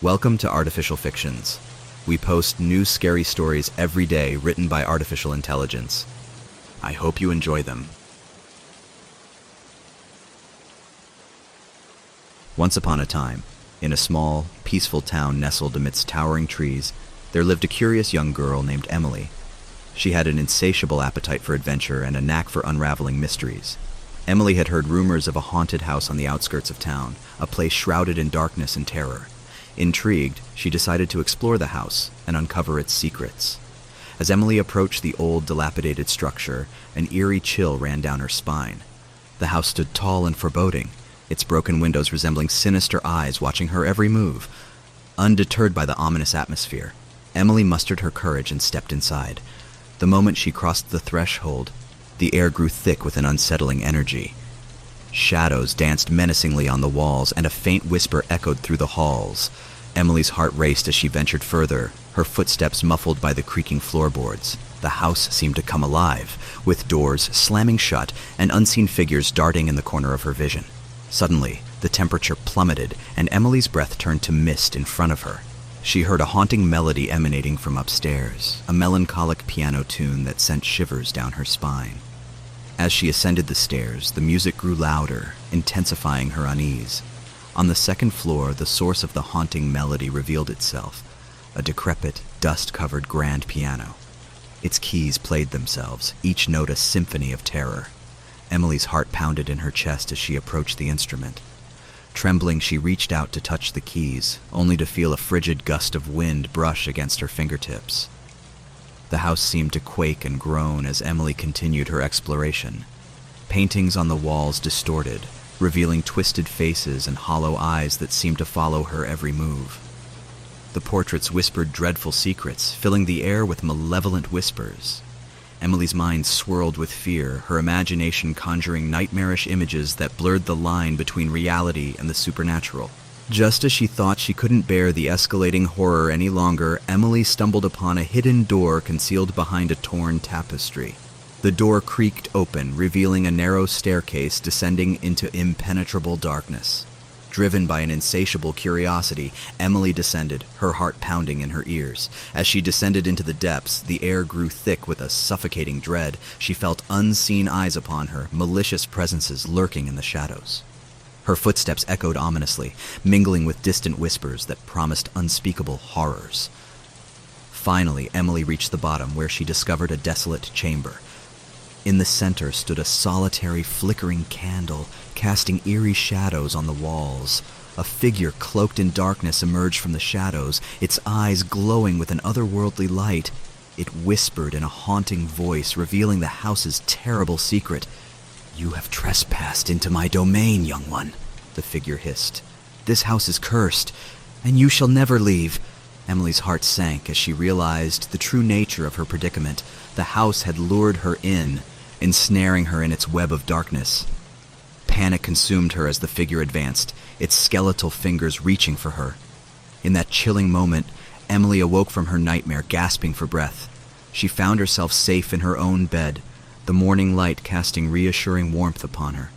Welcome to Artificial Fictions. We post new scary stories every day written by artificial intelligence. I hope you enjoy them. Once upon a time, in a small, peaceful town nestled amidst towering trees, there lived a curious young girl named Emily. She had an insatiable appetite for adventure and a knack for unraveling mysteries. Emily had heard rumors of a haunted house on the outskirts of town, a place shrouded in darkness and terror. Intrigued, she decided to explore the house and uncover its secrets. As Emily approached the old, dilapidated structure, an eerie chill ran down her spine. The house stood tall and foreboding, its broken windows resembling sinister eyes watching her every move. Undeterred by the ominous atmosphere, Emily mustered her courage and stepped inside. The moment she crossed the threshold, the air grew thick with an unsettling energy. Shadows danced menacingly on the walls, and a faint whisper echoed through the halls. Emily's heart raced as she ventured further, her footsteps muffled by the creaking floorboards. The house seemed to come alive, with doors slamming shut and unseen figures darting in the corner of her vision. Suddenly, the temperature plummeted, and Emily's breath turned to mist in front of her. She heard a haunting melody emanating from upstairs, a melancholic piano tune that sent shivers down her spine. As she ascended the stairs, the music grew louder, intensifying her unease. On the second floor, the source of the haunting melody revealed itself, a decrepit, dust-covered grand piano. Its keys played themselves, each note a symphony of terror. Emily's heart pounded in her chest as she approached the instrument. Trembling, she reached out to touch the keys, only to feel a frigid gust of wind brush against her fingertips. The house seemed to quake and groan as Emily continued her exploration. Paintings on the walls distorted, revealing twisted faces and hollow eyes that seemed to follow her every move. The portraits whispered dreadful secrets, filling the air with malevolent whispers. Emily's mind swirled with fear, her imagination conjuring nightmarish images that blurred the line between reality and the supernatural. Just as she thought she couldn't bear the escalating horror any longer, Emily stumbled upon a hidden door concealed behind a torn tapestry. The door creaked open, revealing a narrow staircase descending into impenetrable darkness. Driven by an insatiable curiosity, Emily descended, her heart pounding in her ears. As she descended into the depths, the air grew thick with a suffocating dread. She felt unseen eyes upon her, malicious presences lurking in the shadows. Her footsteps echoed ominously, mingling with distant whispers that promised unspeakable horrors. Finally, Emily reached the bottom, where she discovered a desolate chamber. In the center stood a solitary, flickering candle, casting eerie shadows on the walls. A figure cloaked in darkness emerged from the shadows, its eyes glowing with an otherworldly light. It whispered in a haunting voice, revealing the house's terrible secret. "You have trespassed into my domain, young one," the figure hissed. "This house is cursed, and you shall never leave." Emily's heart sank as she realized the true nature of her predicament. The house had lured her in, ensnaring her in its web of darkness. Panic consumed her as the figure advanced, its skeletal fingers reaching for her. In that chilling moment, Emily awoke from her nightmare, gasping for breath. She found herself safe in her own bed, the morning light casting reassuring warmth upon her.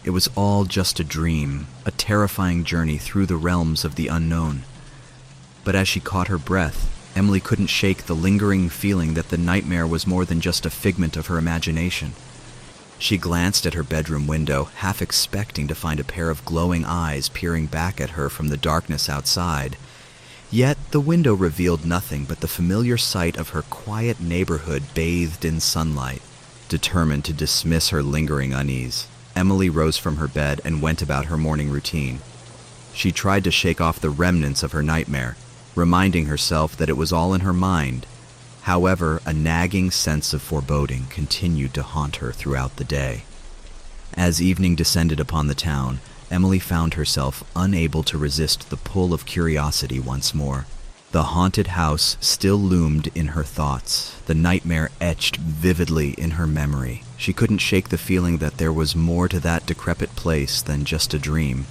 It was all just a dream, a terrifying journey through the realms of the unknown. But as she caught her breath, Emily couldn't shake the lingering feeling that the nightmare was more than just a figment of her imagination. She glanced at her bedroom window, half expecting to find a pair of glowing eyes peering back at her from the darkness outside. Yet the window revealed nothing but the familiar sight of her quiet neighborhood bathed in sunlight. Determined to dismiss her lingering unease, Emily rose from her bed and went about her morning routine. She tried to shake off the remnants of her nightmare, reminding herself that it was all in her mind. However, a nagging sense of foreboding continued to haunt her throughout the day. As evening descended upon the town, Emily found herself unable to resist the pull of curiosity once more. The haunted house still loomed in her thoughts, the nightmare etched vividly in her memory. She couldn't shake the feeling that there was more to that decrepit place than just a dream.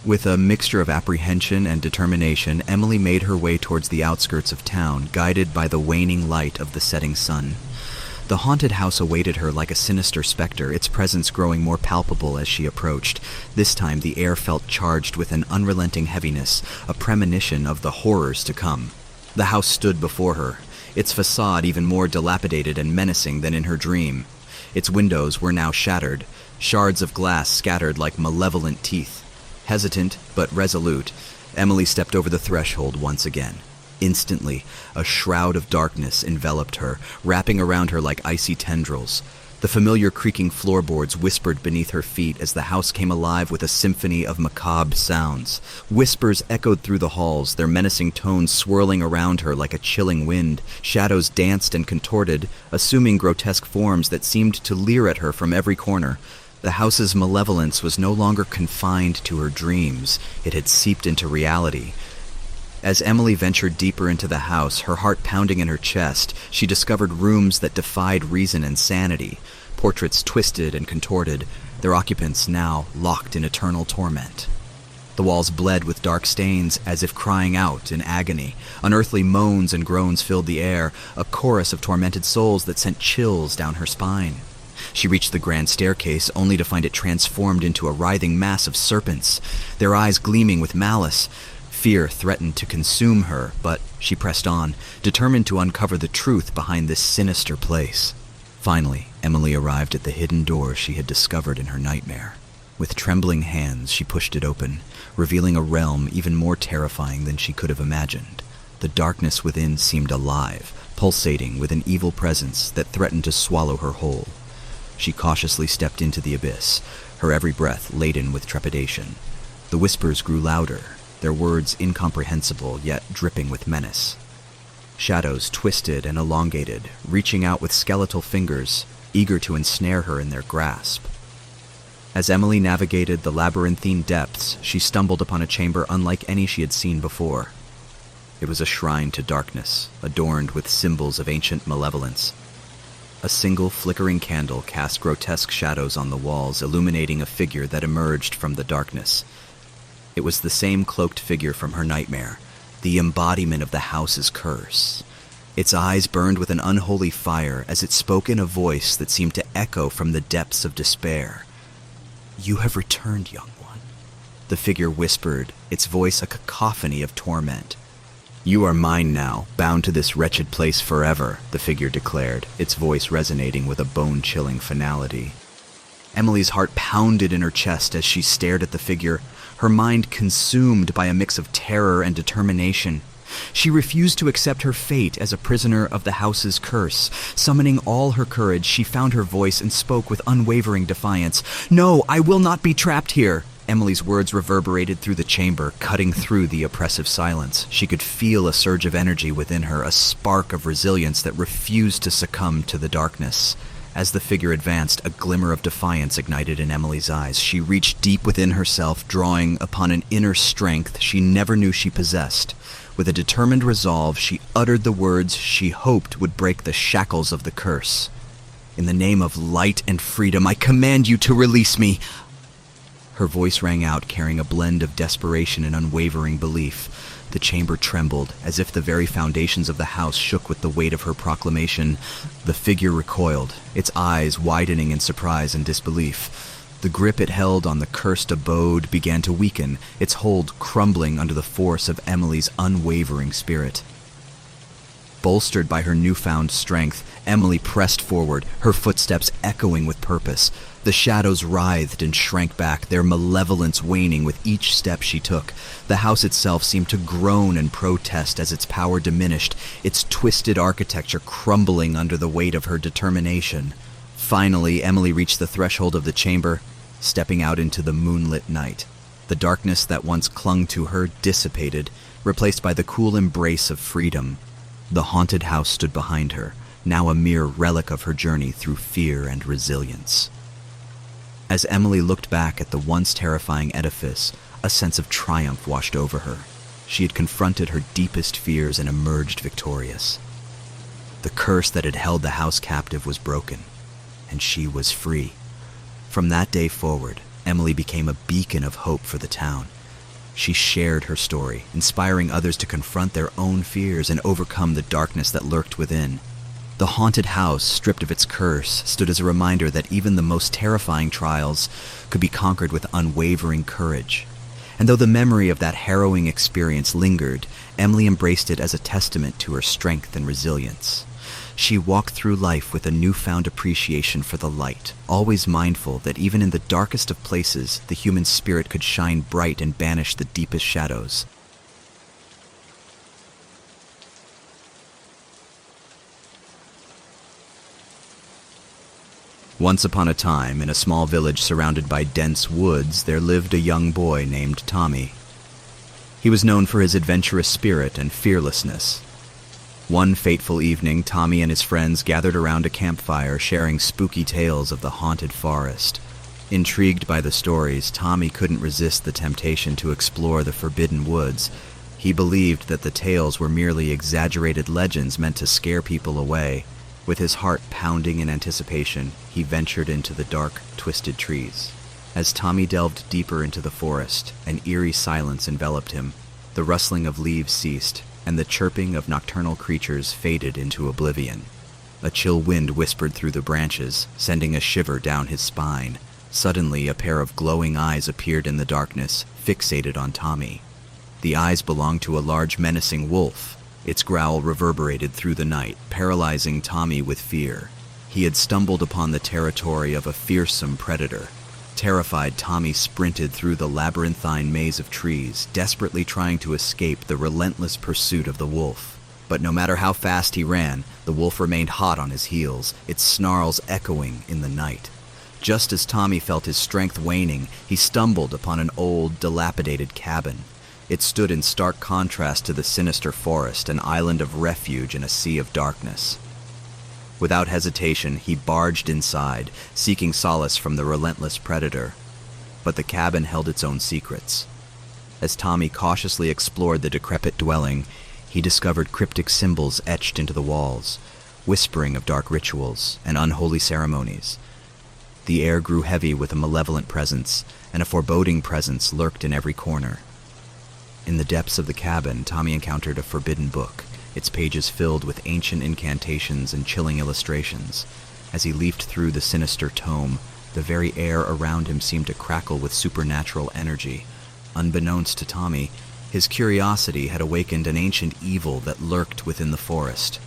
With a mixture of apprehension and determination, Emily made her way towards the outskirts of town, guided by the waning light of the setting sun. The haunted house awaited her like a sinister specter, its presence growing more palpable as she approached. This time the air felt charged with an unrelenting heaviness, a premonition of the horrors to come. The house stood before her, its facade even more dilapidated and menacing than in her dream. Its windows were now shattered, shards of glass scattered like malevolent teeth. Hesitant but resolute, Emily stepped over the threshold once again. Instantly, a shroud of darkness enveloped her, wrapping around her like icy tendrils. The familiar creaking floorboards whispered beneath her feet as the house came alive with a symphony of macabre sounds. Whispers echoed through the halls, their menacing tones swirling around her like a chilling wind. Shadows danced and contorted, assuming grotesque forms that seemed to leer at her from every corner. The house's malevolence was no longer confined to her dreams. It had seeped into reality. As Emily ventured deeper into the house, her heart pounding in her chest, she discovered rooms that defied reason and sanity. Portraits twisted and contorted, their occupants now locked in eternal torment. The walls bled with dark stains, as if crying out in agony. Unearthly moans and groans filled the air, a chorus of tormented souls that sent chills down her spine. She reached the grand staircase, only to find it transformed into a writhing mass of serpents, their eyes gleaming with malice. Fear threatened to consume her, but she pressed on, determined to uncover the truth behind this sinister place. Finally, Emily arrived at the hidden door she had discovered in her nightmare. With trembling hands, she pushed it open, revealing a realm even more terrifying than she could have imagined. The darkness within seemed alive, pulsating with an evil presence that threatened to swallow her whole. She cautiously stepped into the abyss, her every breath laden with trepidation. The whispers grew louder, their words incomprehensible yet dripping with menace. Shadows twisted and elongated, reaching out with skeletal fingers, eager to ensnare her in their grasp. As Emily navigated the labyrinthine depths, she stumbled upon a chamber unlike any she had seen before. It was a shrine to darkness, adorned with symbols of ancient malevolence. A single flickering candle cast grotesque shadows on the walls, illuminating a figure that emerged from the darkness. It was the same cloaked figure from her nightmare, the embodiment of the house's curse. Its eyes burned with an unholy fire as it spoke in a voice that seemed to echo from the depths of despair. "You have returned, young one," the figure whispered, its voice a cacophony of torment. "You are mine now, bound to this wretched place forever," the figure declared, its voice resonating with a bone-chilling finality. Emily's heart pounded in her chest as she stared at the figure, her mind consumed by a mix of terror and determination. She refused to accept her fate as a prisoner of the house's curse. Summoning all her courage, she found her voice and spoke with unwavering defiance. "No, I will not be trapped here." Emily's words reverberated through the chamber, cutting through the oppressive silence. She could feel a surge of energy within her, a spark of resilience that refused to succumb to the darkness. As the figure advanced, a glimmer of defiance ignited in Emily's eyes. She reached deep within herself, drawing upon an inner strength she never knew she possessed. With a determined resolve, she uttered the words she hoped would break the shackles of the curse. "In the name of light and freedom, I command you to release me." Her voice rang out, carrying a blend of desperation and unwavering belief. The chamber trembled, as if the very foundations of the house shook with the weight of her proclamation. The figure recoiled, its eyes widening in surprise and disbelief. The grip it held on the cursed abode began to weaken, its hold crumbling under the force of Emily's unwavering spirit. Bolstered by her newfound strength, Emily pressed forward, her footsteps echoing with purpose. The shadows writhed and shrank back, their malevolence waning with each step she took. The house itself seemed to groan and protest as its power diminished, its twisted architecture crumbling under the weight of her determination. Finally, Emily reached the threshold of the chamber, stepping out into the moonlit night. The darkness that once clung to her dissipated, replaced by the cool embrace of freedom. The haunted house stood behind her, now a mere relic of her journey through fear and resilience. As Emily looked back at the once terrifying edifice, a sense of triumph washed over her. She had confronted her deepest fears and emerged victorious. The curse that had held the house captive was broken, and she was free. From that day forward, Emily became a beacon of hope for the town. She shared her story, inspiring others to confront their own fears and overcome the darkness that lurked within. The haunted house, stripped of its curse, stood as a reminder that even the most terrifying trials could be conquered with unwavering courage. And though the memory of that harrowing experience lingered, Emily embraced it as a testament to her strength and resilience. She walked through life with a newfound appreciation for the light, always mindful that even in the darkest of places, the human spirit could shine bright and banish the deepest shadows. Once upon a time, in a small village surrounded by dense woods, there lived a young boy named Tommy. He was known for his adventurous spirit and fearlessness. One fateful evening, Tommy and his friends gathered around a campfire, sharing spooky tales of the haunted forest. Intrigued by the stories, Tommy couldn't resist the temptation to explore the forbidden woods. He believed that the tales were merely exaggerated legends meant to scare people away. With his heart pounding in anticipation, he ventured into the dark, twisted trees. As Tommy delved deeper into the forest, an eerie silence enveloped him. The rustling of leaves ceased, and the chirping of nocturnal creatures faded into oblivion. A chill wind whispered through the branches, sending a shiver down his spine. Suddenly, a pair of glowing eyes appeared in the darkness, fixated on Tommy. The eyes belonged to a large, menacing wolf. Its growl reverberated through the night, paralyzing Tommy with fear. He had stumbled upon the territory of a fearsome predator. Terrified, Tommy sprinted through the labyrinthine maze of trees, desperately trying to escape the relentless pursuit of the wolf. But no matter how fast he ran, the wolf remained hot on his heels, its snarls echoing in the night. Just as Tommy felt his strength waning, he stumbled upon an old, dilapidated cabin. It stood in stark contrast to the sinister forest, an island of refuge in a sea of darkness. Without hesitation, he barged inside, seeking solace from the relentless predator. But the cabin held its own secrets. As Tommy cautiously explored the decrepit dwelling, he discovered cryptic symbols etched into the walls, whispering of dark rituals and unholy ceremonies. The air grew heavy with a malevolent presence, and a foreboding presence lurked in every corner. In the depths of the cabin, Tommy encountered a forbidden book, its pages filled with ancient incantations and chilling illustrations. As he leafed through the sinister tome, the very air around him seemed to crackle with supernatural energy. Unbeknownst to Tommy, his curiosity had awakened an ancient evil that lurked within the forest.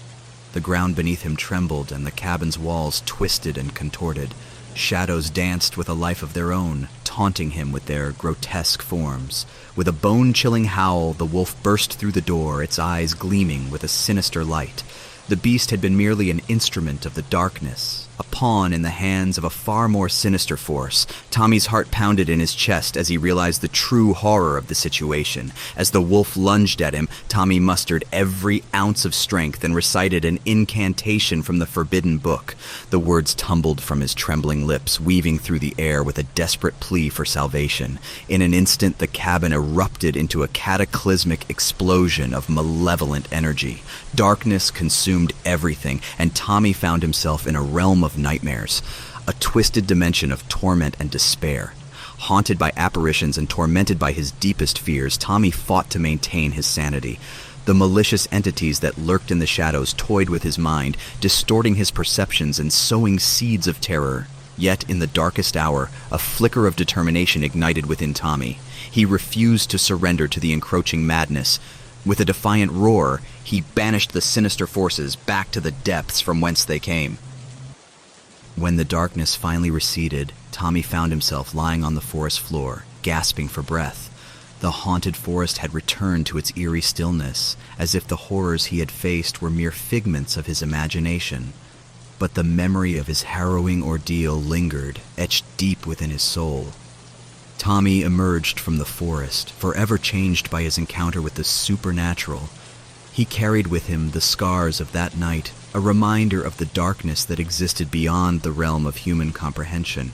The ground beneath him trembled, and the cabin's walls twisted and contorted. Shadows danced with a life of their own, taunting him with their grotesque forms. With a bone-chilling howl, the wolf burst through the door, its eyes gleaming with a sinister light. The beast had been merely an instrument of the darkness, a pawn in the hands of a far more sinister force. Tommy's heart pounded in his chest as he realized the true horror of the situation. As the wolf lunged at him, Tommy mustered every ounce of strength and recited an incantation from the forbidden book. The words tumbled from his trembling lips, weaving through the air with a desperate plea for salvation. In an instant, the cabin erupted into a cataclysmic explosion of malevolent energy. Darkness consumed everything, and Tommy found himself in a realm of nightmares, a twisted dimension of torment and despair. Haunted by apparitions and tormented by his deepest fears, Tommy fought to maintain his sanity. The malicious entities that lurked in the shadows toyed with his mind, distorting his perceptions and sowing seeds of terror. Yet, in the darkest hour, a flicker of determination ignited within Tommy. He refused to surrender to the encroaching madness. With a defiant roar, he banished the sinister forces back to the depths from whence they came. When the darkness finally receded, Tommy found himself lying on the forest floor, gasping for breath. The haunted forest had returned to its eerie stillness, as if the horrors he had faced were mere figments of his imagination. But the memory of his harrowing ordeal lingered, etched deep within his soul. Tommy emerged from the forest, forever changed by his encounter with the supernatural. He carried with him the scars of that night, a reminder of the darkness that existed beyond the realm of human comprehension.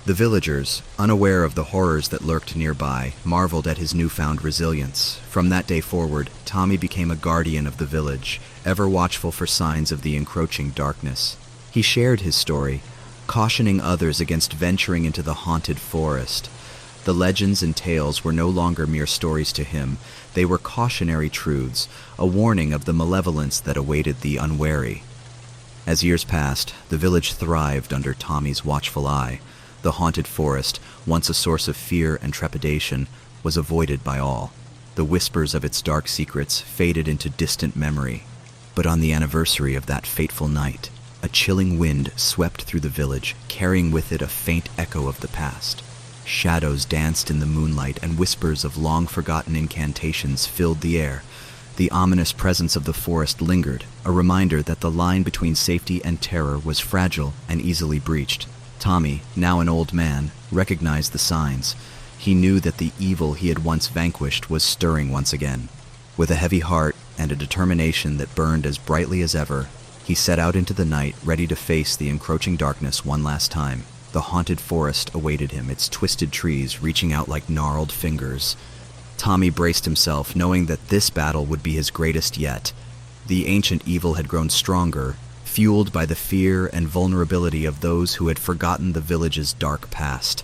The villagers, unaware of the horrors that lurked nearby, marveled at his newfound resilience. From that day forward, Tommy became a guardian of the village, ever watchful for signs of the encroaching darkness. He shared his story, cautioning others against venturing into the haunted forest. The legends and tales were no longer mere stories to him. They were cautionary truths, a warning of the malevolence that awaited the unwary. As years passed, the village thrived under Tommy's watchful eye. The haunted forest, once a source of fear and trepidation, was avoided by all. The whispers of its dark secrets faded into distant memory. But on the anniversary of that fateful night, a chilling wind swept through the village, carrying with it a faint echo of the past. Shadows danced in the moonlight, and whispers of long-forgotten incantations filled the air. The ominous presence of the forest lingered, a reminder that the line between safety and terror was fragile and easily breached. Tommy, now an old man, recognized the signs. He knew that the evil he had once vanquished was stirring once again. With a heavy heart and a determination that burned as brightly as ever, he set out into the night, ready to face the encroaching darkness one last time. The haunted forest awaited him, its twisted trees reaching out like gnarled fingers. Tommy braced himself, knowing that this battle would be his greatest yet. The ancient evil had grown stronger, fueled by the fear and vulnerability of those who had forgotten the village's dark past.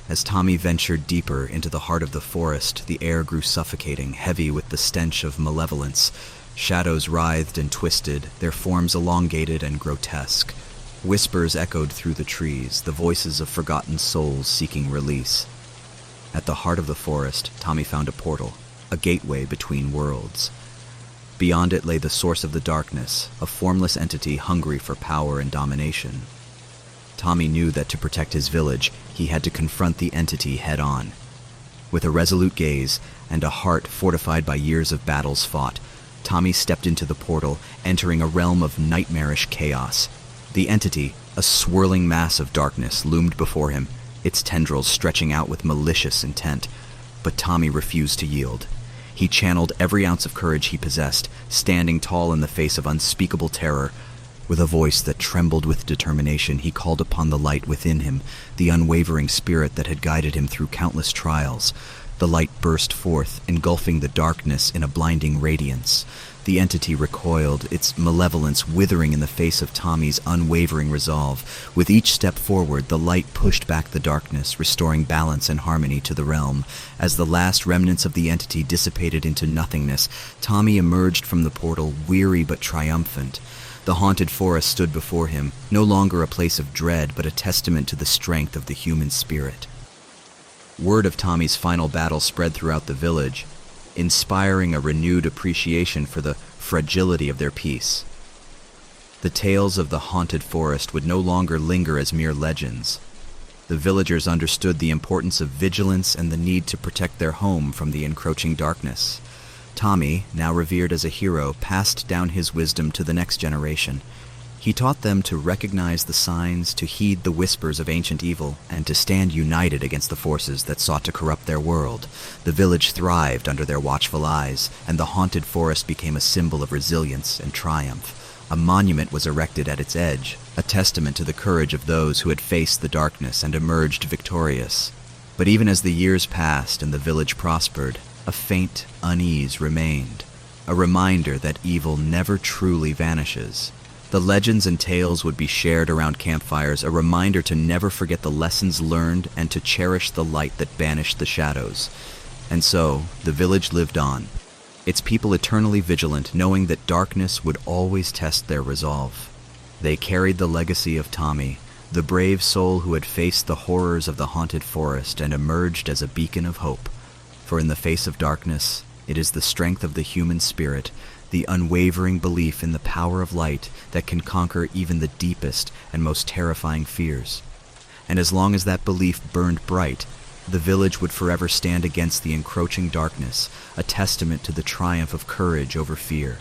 As Tommy ventured deeper into the heart of the forest, the air grew suffocating, heavy with the stench of malevolence. Shadows writhed and twisted, their forms elongated and grotesque. Whispers echoed through the trees, the voices of forgotten souls seeking release. At the heart of the forest, Tommy found a portal, a gateway between worlds. Beyond it lay the source of the darkness, a formless entity hungry for power and domination. Tommy knew that to protect his village, he had to confront the entity head-on. With a resolute gaze and a heart fortified by years of battles fought, Tommy stepped into the portal, entering a realm of nightmarish chaos. The entity, a swirling mass of darkness, loomed before him, its tendrils stretching out with malicious intent. But Tommy refused to yield. He channeled every ounce of courage he possessed, standing tall in the face of unspeakable terror. With a voice that trembled with determination, he called upon the light within him, the unwavering spirit that had guided him through countless trials. The light burst forth, engulfing the darkness in a blinding radiance. The entity recoiled, its malevolence withering in the face of Tommy's unwavering resolve. With each step forward, the light pushed back the darkness, restoring balance and harmony to the realm. As the last remnants of the entity dissipated into nothingness, Tommy emerged from the portal, weary but triumphant. The haunted forest stood before him, no longer a place of dread, but a testament to the strength of the human spirit. Word of Tommy's final battle spread throughout the village, inspiring a renewed appreciation for the fragility of their peace. The tales of the haunted forest would no longer linger as mere legends. The villagers understood the importance of vigilance and the need to protect their home from the encroaching darkness. Tommy, now revered as a hero, passed down his wisdom to the next generation. He taught them to recognize the signs, to heed the whispers of ancient evil, and to stand united against the forces that sought to corrupt their world. The village thrived under their watchful eyes, and the haunted forest became a symbol of resilience and triumph. A monument was erected at its edge, a testament to the courage of those who had faced the darkness and emerged victorious. But even as the years passed and the village prospered, a faint unease remained, a reminder that evil never truly vanishes. The legends and tales would be shared around campfires, a reminder to never forget the lessons learned and to cherish the light that banished the shadows. And so, the village lived on, its people eternally vigilant, knowing that darkness would always test their resolve. They carried the legacy of Tommy, the brave soul who had faced the horrors of the haunted forest and emerged as a beacon of hope. For in the face of darkness, it is the strength of the human spirit, the unwavering belief in the power of light that can conquer even the deepest and most terrifying fears. And as long as that belief burned bright, the village would forever stand against the encroaching darkness, a testament to the triumph of courage over fear.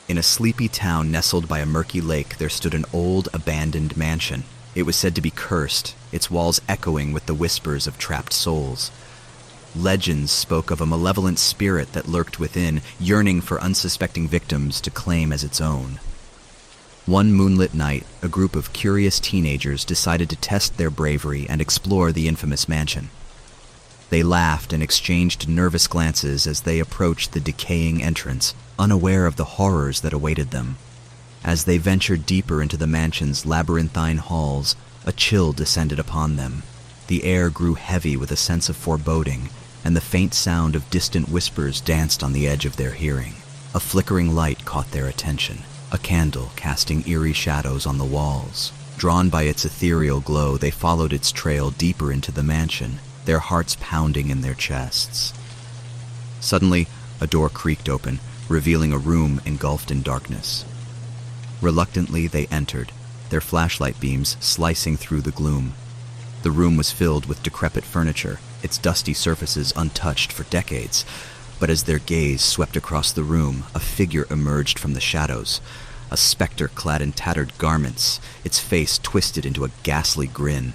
In a sleepy town nestled by a murky lake, there stood an old, abandoned mansion. It was said to be cursed, its walls echoing with the whispers of trapped souls. Legends spoke of a malevolent spirit that lurked within, yearning for unsuspecting victims to claim as its own. One moonlit night, a group of curious teenagers decided to test their bravery and explore the infamous mansion. They laughed and exchanged nervous glances as they approached the decaying entrance, unaware of the horrors that awaited them. As they ventured deeper into the mansion's labyrinthine halls, a chill descended upon them. The air grew heavy with a sense of foreboding, and the faint sound of distant whispers danced on the edge of their hearing. A flickering light caught their attention, a candle casting eerie shadows on the walls. Drawn by its ethereal glow, they followed its trail deeper into the mansion, their hearts pounding in their chests. Suddenly, a door creaked open, revealing a room engulfed in darkness. Reluctantly, they entered, their flashlight beams slicing through the gloom. The room was filled with decrepit furniture, its dusty surfaces untouched for decades. But as their gaze swept across the room, a figure emerged from the shadows, a specter clad in tattered garments, its face twisted into a ghastly grin.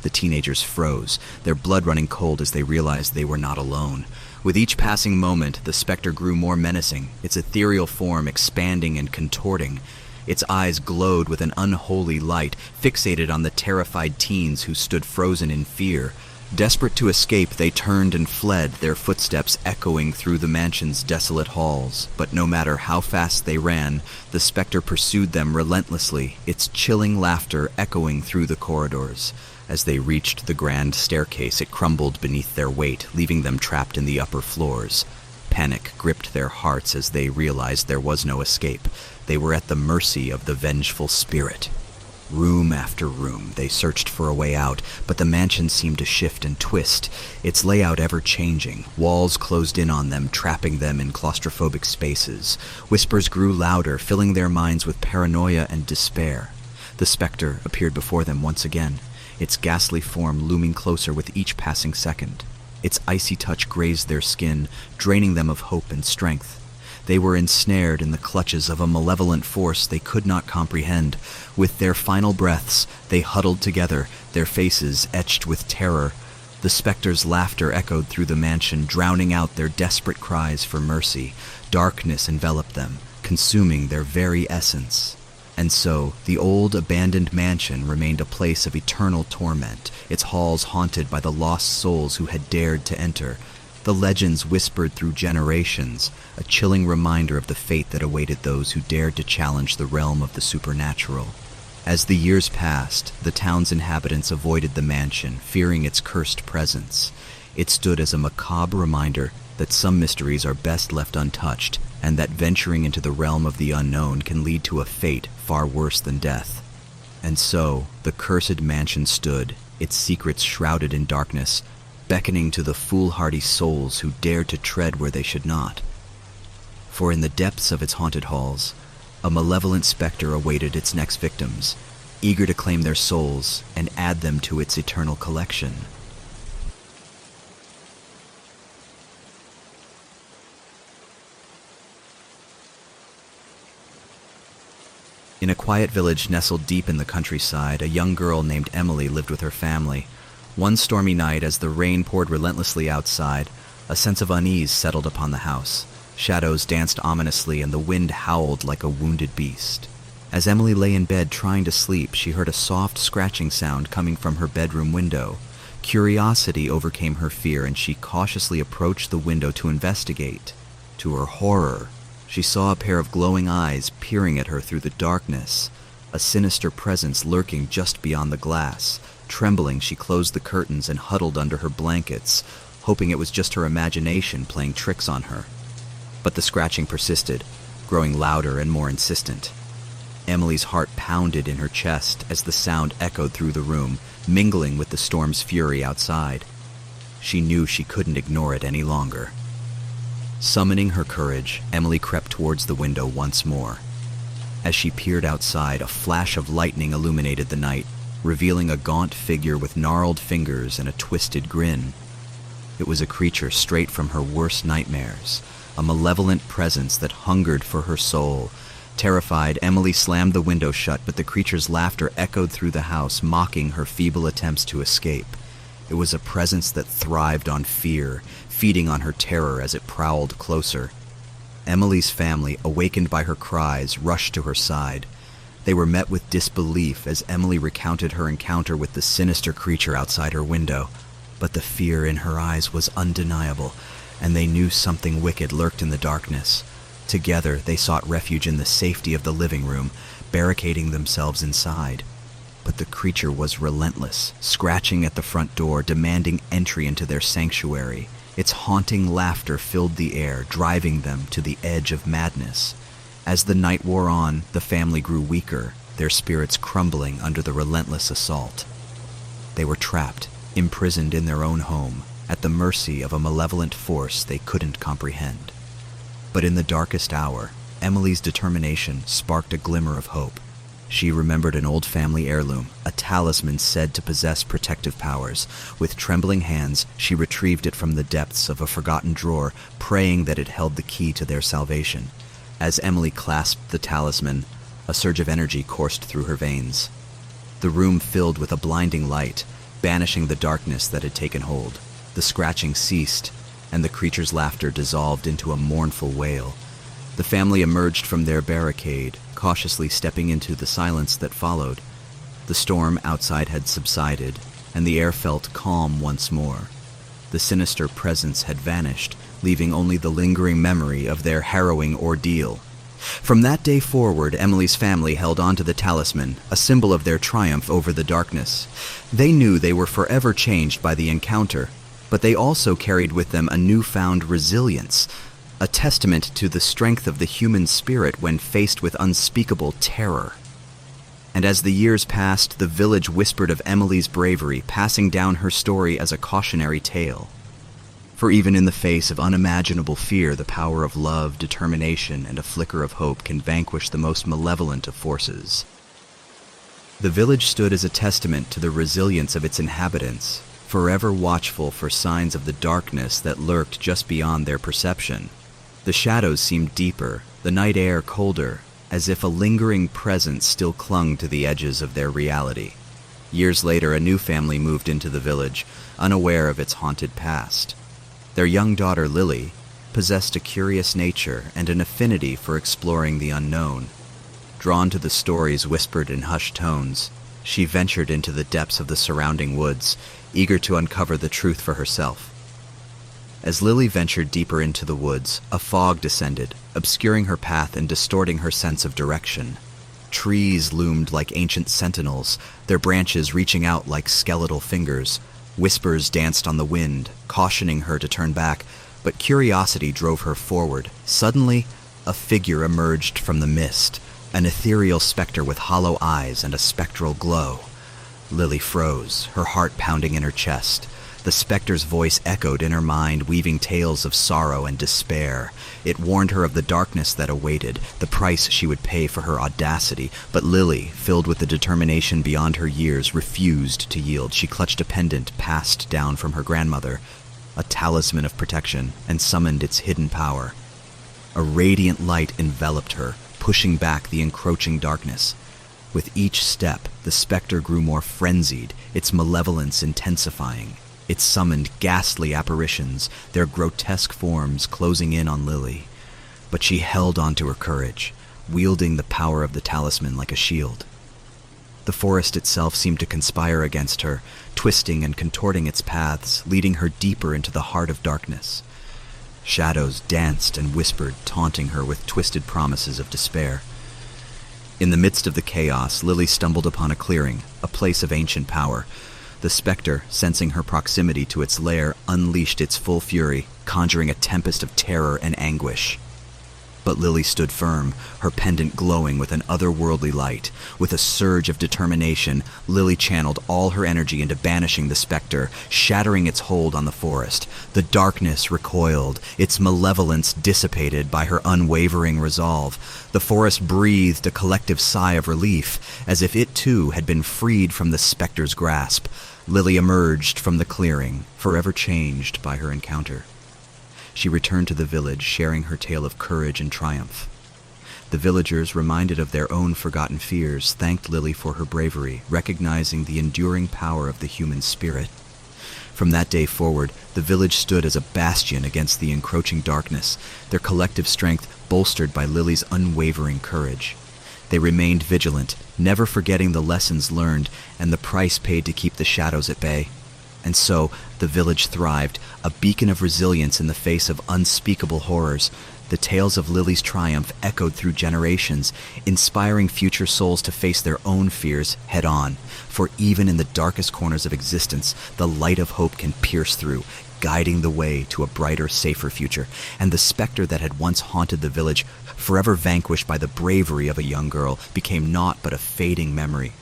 The teenagers froze, their blood running cold as they realized they were not alone. With each passing moment, the specter grew more menacing, its ethereal form expanding and contorting. Its eyes glowed with an unholy light, fixated on the terrified teens who stood frozen in fear. Desperate to escape, they turned and fled, their footsteps echoing through the mansion's desolate halls. But no matter how fast they ran, the specter pursued them relentlessly, its chilling laughter echoing through the corridors. As they reached the grand staircase, it crumbled beneath their weight, leaving them trapped in the upper floors. Panic gripped their hearts as they realized there was no escape. They were at the mercy of the vengeful spirit. Room after room, they searched for a way out, but the mansion seemed to shift and twist, its layout ever-changing. Walls closed in on them, trapping them in claustrophobic spaces. Whispers grew louder, filling their minds with paranoia and despair. The specter appeared before them once again, its ghastly form looming closer with each passing second. Its icy touch grazed their skin, draining them of hope and strength. They were ensnared in the clutches of a malevolent force they could not comprehend. With their final breaths, they huddled together, their faces etched with terror. The specter's laughter echoed through the mansion, drowning out their desperate cries for mercy. Darkness enveloped them, consuming their very essence. And so, the old, abandoned mansion remained a place of eternal torment, its halls haunted by the lost souls who had dared to enter. The legends whispered through generations, a chilling reminder of the fate that awaited those who dared to challenge the realm of the supernatural. As the years passed, the town's inhabitants avoided the mansion, fearing its cursed presence. It stood as a macabre reminder that some mysteries are best left untouched, and that venturing into the realm of the unknown can lead to a fate far worse than death. And so, the cursed mansion stood, its secrets shrouded in darkness, beckoning to the foolhardy souls who dared to tread where they should not. For in the depths of its haunted halls, a malevolent specter awaited its next victims, eager to claim their souls and add them to its eternal collection. In a quiet village nestled deep in the countryside, a young girl named Emily lived with her family. One stormy night, as the rain poured relentlessly outside, a sense of unease settled upon the house. Shadows danced ominously, and the wind howled like a wounded beast. As Emily lay in bed trying to sleep, she heard a soft scratching sound coming from her bedroom window. Curiosity overcame her fear, and she cautiously approached the window to investigate. To her horror, she saw a pair of glowing eyes peering at her through the darkness, a sinister presence lurking just beyond the glass. Trembling, she closed the curtains and huddled under her blankets, hoping it was just her imagination playing tricks on her. But the scratching persisted, growing louder and more insistent. Emily's heart pounded in her chest as the sound echoed through the room, mingling with the storm's fury outside. She knew she couldn't ignore it any longer. Summoning her courage, Emily crept towards the window once more. As she peered outside, a flash of lightning illuminated the night, revealing a gaunt figure with gnarled fingers and a twisted grin. It was a creature straight from her worst nightmares, a malevolent presence that hungered for her soul. Terrified, Emily slammed the window shut, but the creature's laughter echoed through the house, mocking her feeble attempts to escape. It was a presence that thrived on fear, feeding on her terror as it prowled closer. Emily's family, awakened by her cries, rushed to her side. They were met with disbelief as Emily recounted her encounter with the sinister creature outside her window. But the fear in her eyes was undeniable, and they knew something wicked lurked in the darkness. Together, they sought refuge in the safety of the living room, barricading themselves inside. But the creature was relentless, scratching at the front door, demanding entry into their sanctuary. Its haunting laughter filled the air, driving them to the edge of madness. As the night wore on, the family grew weaker, their spirits crumbling under the relentless assault. They were trapped, imprisoned in their own home, at the mercy of a malevolent force they couldn't comprehend. But in the darkest hour, Emily's determination sparked a glimmer of hope. She remembered an old family heirloom, a talisman said to possess protective powers. With trembling hands, she retrieved it from the depths of a forgotten drawer, praying that it held the key to their salvation. As Emily clasped the talisman, a surge of energy coursed through her veins. The room filled with a blinding light, banishing the darkness that had taken hold. The scratching ceased, and the creature's laughter dissolved into a mournful wail. The family emerged from their barricade, cautiously stepping into the silence that followed. The storm outside had subsided, and the air felt calm once more. The sinister presence had vanished, leaving only the lingering memory of their harrowing ordeal. From that day forward, Emily's family held on to the talisman, a symbol of their triumph over the darkness. They knew they were forever changed by the encounter, but they also carried with them a newfound resilience, a testament to the strength of the human spirit when faced with unspeakable terror. And as the years passed, the village whispered of Emily's bravery, passing down her story as a cautionary tale. For even in the face of unimaginable fear, the power of love, determination, and a flicker of hope can vanquish the most malevolent of forces. The village stood as a testament to the resilience of its inhabitants, forever watchful for signs of the darkness that lurked just beyond their perception. The shadows seemed deeper, the night air colder, as if a lingering presence still clung to the edges of their reality. Years later, a new family moved into the village, unaware of its haunted past. Their young daughter, Lily, possessed a curious nature and an affinity for exploring the unknown. Drawn to the stories whispered in hushed tones, she ventured into the depths of the surrounding woods, eager to uncover the truth for herself. As Lily ventured deeper into the woods, a fog descended, obscuring her path and distorting her sense of direction. Trees loomed like ancient sentinels, their branches reaching out like skeletal fingers. Whispers danced on the wind, cautioning her to turn back, but curiosity drove her forward. Suddenly, a figure emerged from the mist, an ethereal specter with hollow eyes and a spectral glow. Lily froze, her heart pounding in her chest. The specter's voice echoed in her mind, weaving tales of sorrow and despair. It warned her of the darkness that awaited, the price she would pay for her audacity. But Lily, filled with the determination beyond her years, refused to yield. She clutched a pendant passed down from her grandmother, a talisman of protection, and summoned its hidden power. A radiant light enveloped her, pushing back the encroaching darkness. With each step, the specter grew more frenzied, its malevolence intensifying. It summoned ghastly apparitions, their grotesque forms closing in on Lily. But she held on to her courage, wielding the power of the talisman like a shield. The forest itself seemed to conspire against her, twisting and contorting its paths, leading her deeper into the heart of darkness. Shadows danced and whispered, taunting her with twisted promises of despair. In the midst of the chaos, Lily stumbled upon a clearing, a place of ancient power. The specter, sensing her proximity to its lair, unleashed its full fury, conjuring a tempest of terror and anguish. But Lily stood firm, her pendant glowing with an otherworldly light. With a surge of determination, Lily channeled all her energy into banishing the specter, shattering its hold on the forest. The darkness recoiled, its malevolence dissipated by her unwavering resolve. The forest breathed a collective sigh of relief, as if it too had been freed from the specter's grasp. Lily emerged from the clearing, forever changed by her encounter. She returned to the village, sharing her tale of courage and triumph. The villagers, reminded of their own forgotten fears, thanked Lily for her bravery, recognizing the enduring power of the human spirit. From that day forward, the village stood as a bastion against the encroaching darkness, their collective strength bolstered by Lily's unwavering courage. They remained vigilant, never forgetting the lessons learned and the price paid to keep the shadows at bay. And so, the village thrived, a beacon of resilience in the face of unspeakable horrors. The tales of Lily's triumph echoed through generations, inspiring future souls to face their own fears head-on. For even in the darkest corners of existence, the light of hope can pierce through, guiding the way to a brighter, safer future. And the specter that had once haunted the village, forever vanquished by the bravery of a young girl, became naught but a fading memory,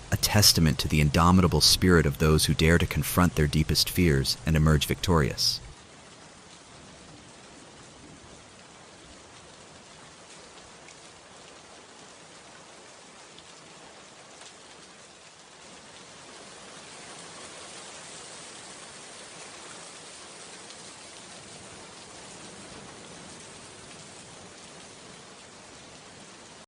a testament to the indomitable spirit of those who dare to confront their deepest fears and emerge victorious.